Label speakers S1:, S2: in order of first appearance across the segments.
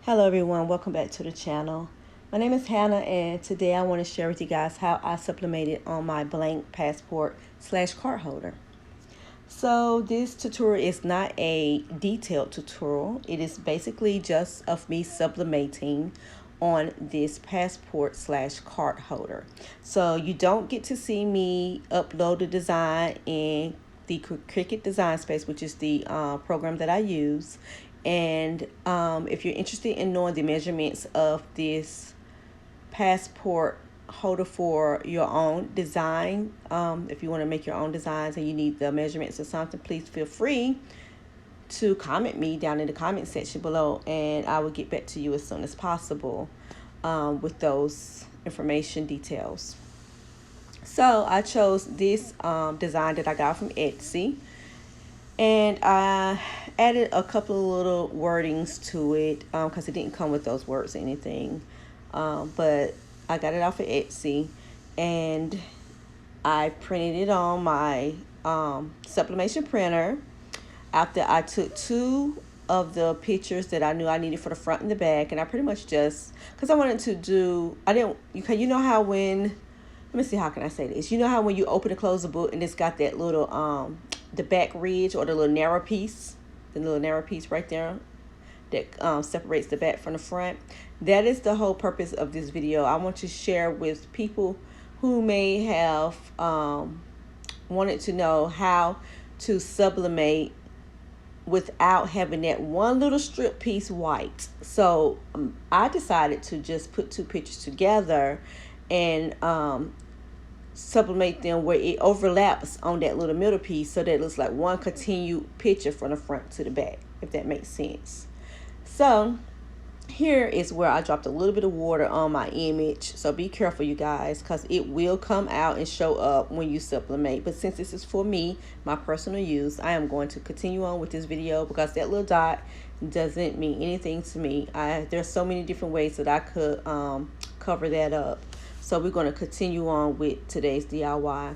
S1: Hello everyone, welcome back to the channel. My name is Hannah and today I want to share with you guys how I sublimated on my blank passport / card holder. So this tutorial is not a detailed tutorial. It is basically just of me sublimating on this passport / card holder. So you don't get to see me upload the design in the Cricut Design Space, which is the program that I use. And if you're interested in knowing the measurements of this passport holder for your own design, if you want to make your own designs and you need the measurements or something, please feel free to comment me down in the comment section below, and I will get back to you as soon as possible with those information details. So I chose this design that I got from Etsy, and I added a couple of little wordings to it because it didn't come with those words or anything, but I got it off of Etsy, and I printed it on my sublimation printer after I took two of the pictures that I knew I needed for the front and the back. And I pretty much just, because I wanted to do, you know how when, let me see, how can I say this? You know how when you open and close the book and it's got that little, the back ridge or the little narrow piece right there that separates the back from the front. That is the whole purpose of this video. I want to share with people who may have wanted to know how to sublimate without having that one little strip piece white. So I decided to just put two pictures together and sublimate them where it overlaps on that little middle piece, so that it looks like one continued picture from the front to the back, if that makes sense. So here is where I dropped a little bit of water on my image, so be careful, you guys, because it will come out and show up when you sublimate. But since this is for me, my personal use, I am going to continue on with this video because that little dot doesn't mean anything to me. There's so many different ways that I could cover that up. So we're going to continue on with today's DIY.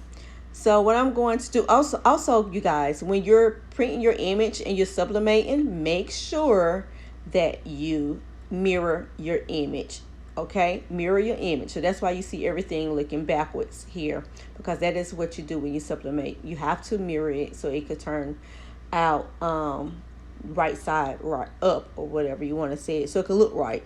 S1: So what I'm going to do, also you guys, when you're printing your image and you're sublimating, make sure that you mirror your image. Okay, mirror your image. So that's why you see everything looking backwards here, because that is what you do when you sublimate. You have to mirror it so it could turn out right side right up, or whatever you want to say it, so it could look right.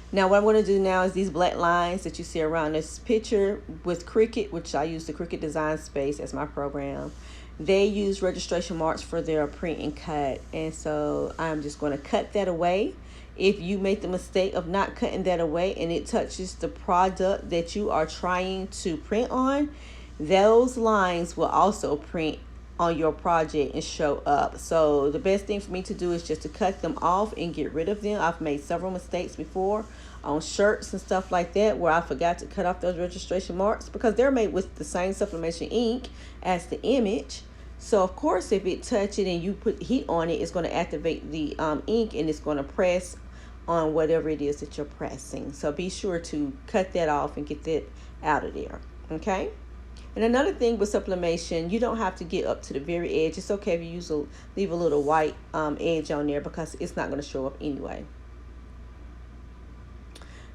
S1: Now what I'm going to do now is these black lines that you see around this picture with Cricut, which I use the Cricut Design Space as my program. They use registration marks for their print and cut, and so I'm just going to cut that away. If you make the mistake of not cutting that away and it touches the product that you are trying to print on, those lines will also print on your project and show up. So the best thing for me to do is just to cut them off and get rid of them. I've made several mistakes before on shirts and stuff like that where I forgot to cut off those registration marks, because they're made with the same sublimation ink as the image. So of course, if it touch it and you put heat on it, it's going to activate the ink, and it's going to press on whatever it is that you're pressing. So be sure to cut that off and get that out of there. Okay. And another thing with sublimation, you don't have to get up to the very edge. It's okay if you leave a little white edge on there, because it's not going to show up anyway.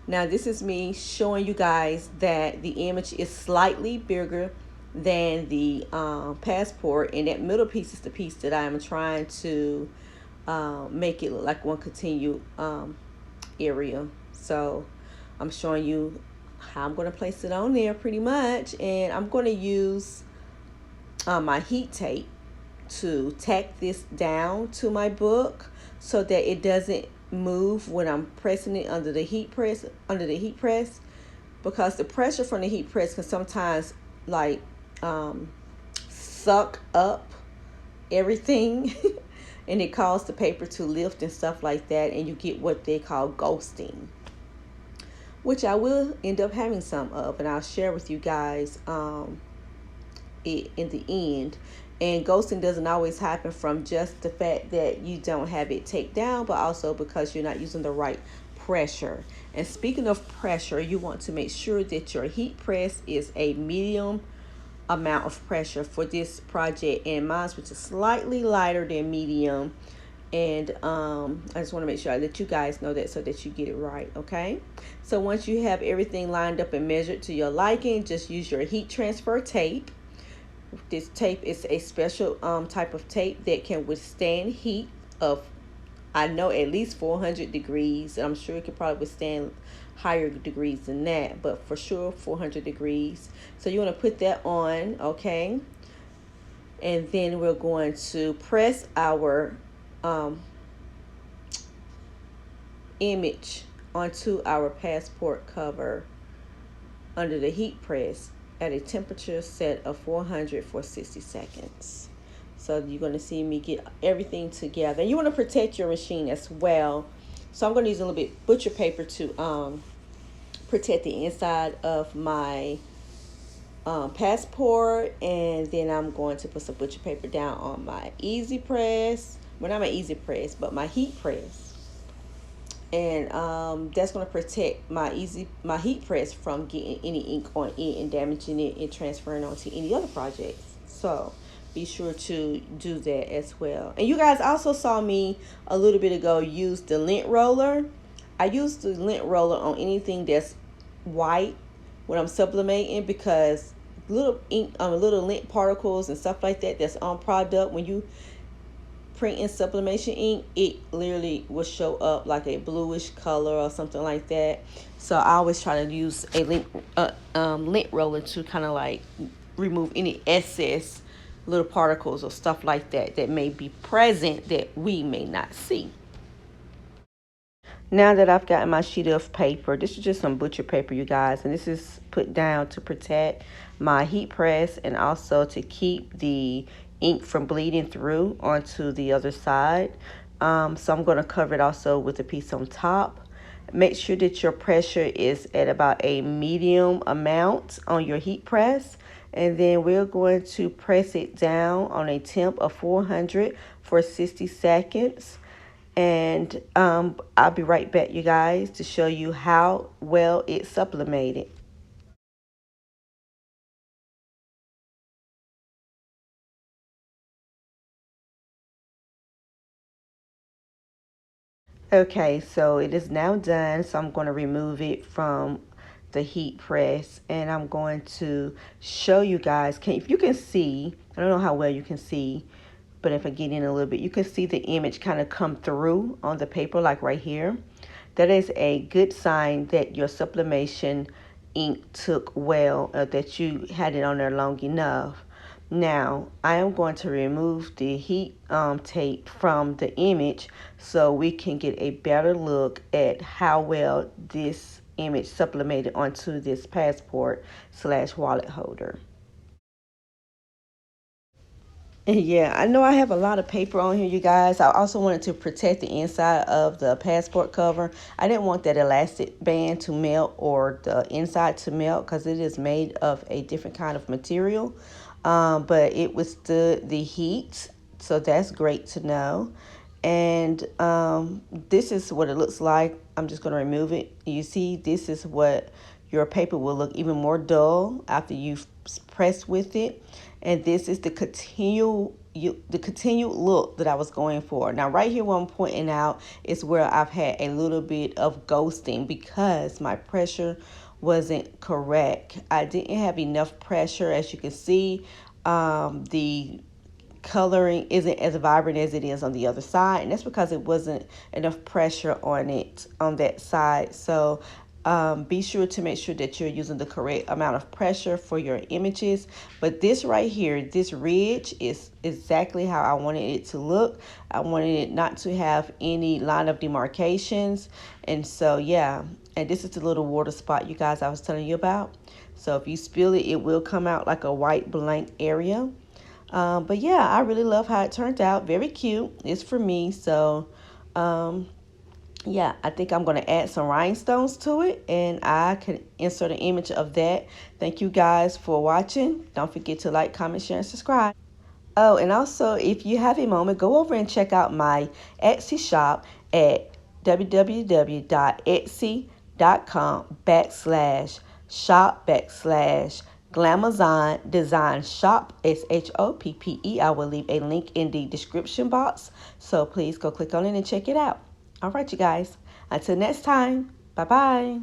S1: Now this is me showing you guys that the image is slightly bigger than the passport, and that middle piece is the piece that I am trying to make it look like one continued area. So I'm showing you how I'm going to place it on there pretty much, and I'm going to use my heat tape to tack this down to my book so that it doesn't move when I'm pressing it under the heat press, because the pressure from the heat press can sometimes like suck up everything and it causes the paper to lift and stuff like that, and you get what they call ghosting, which I will end up having some of, and I'll share with you guys it in the end. And ghosting doesn't always happen from just the fact that you don't have it taped down, but also because you're not using the right pressure. And speaking of pressure, you want to make sure that your heat press is a medium amount of pressure for this project, and mine, which is slightly lighter than medium, And I just want to make sure I let you guys know that so that you get it right. Okay, so once you have everything lined up and measured to your liking, just use your heat transfer tape. This tape is a special type of tape that can withstand heat of, I know, at least 400 degrees. I'm sure it could probably withstand higher degrees than that, but for sure 400 degrees. So you want to put that on. Okay, and then we're going to press our image onto our passport cover under the heat press at a temperature set of 400 for 60 seconds. So you're going to see me get everything together. And you want to protect your machine as well. So I'm going to use a little bit butcher paper to protect the inside of my passport. And then I'm going to put some butcher paper down on my easy press. Well, not my easy press, but my heat press. And that's going to protect my heat press from getting any ink on it and damaging it and transferring onto any other projects. So be sure to do that as well. And you guys also saw me a little bit ago use the lint roller. I use the lint roller on anything that's white when I'm sublimating, because little ink, little lint particles and stuff like that that's on product, when you print in sublimation ink, it literally will show up like a bluish color or something like that. So I always try to use a lint roller to kind of like remove any excess little particles or stuff like that that may be present that we may not see. Now that I've gotten my sheet of paper, this is just some butcher paper, you guys, and this is put down to protect my heat press and also to keep the ink from bleeding through onto the other side. So I'm going to cover it also with a piece on top. Make sure that your pressure is at about a medium amount on your heat press. And then we're going to press it down on a temp of 400 for 60 seconds. And I'll be right back, you guys, to show you how well it's sublimated. Okay, so it is now done. So I'm going to remove it from the heat press, and I'm going to show you guys. If you can see, I don't know how well you can see, but if I get in a little bit, you can see the image kind of come through on the paper, like right here. That is a good sign that your sublimation ink took well, that you had it on there long enough. Now, I am going to remove the heat tape from the image so we can get a better look at how well this image sublimated onto this passport / wallet holder. Yeah, I know I have a lot of paper on here, you guys. I also wanted to protect the inside of the passport cover. I didn't want that elastic band to melt or the inside to melt because it is made of a different kind of material. But it withstood the heat, so that's great to know. And this is what it looks like. I'm just going to remove it. You see, this is what your paper will look even more dull after you've pressed with it. And this is the continued look that I was going for. Now, right here, what I'm pointing out is where I've had a little bit of ghosting because my pressure wasn't correct. I didn't have enough pressure. As you can see, the coloring isn't as vibrant as it is on the other side, and that's because it wasn't enough pressure on it on that side. So be sure to make sure that you're using the correct amount of pressure for your images. But this right here, this ridge, is exactly how I wanted it to look. I wanted it not to have any line of demarcations. And so, yeah, and this is the little water spot, you guys, I was telling you about. So if you spill it, it will come out like a white blank area. But yeah, I really love how it turned out. Very cute. It's for me. So yeah, I think I'm going to add some rhinestones to it, and I can insert an image of that. Thank you guys for watching. Don't forget to like, comment, share, and subscribe. Oh, and also, if you have a moment, go over and check out my Etsy shop at www.etsy.com/shop/ Glamazon Design Shop, SHOPPE. I will leave a link in the description box, so please go click on it and check it out. All right, you guys. Until next time, bye-bye.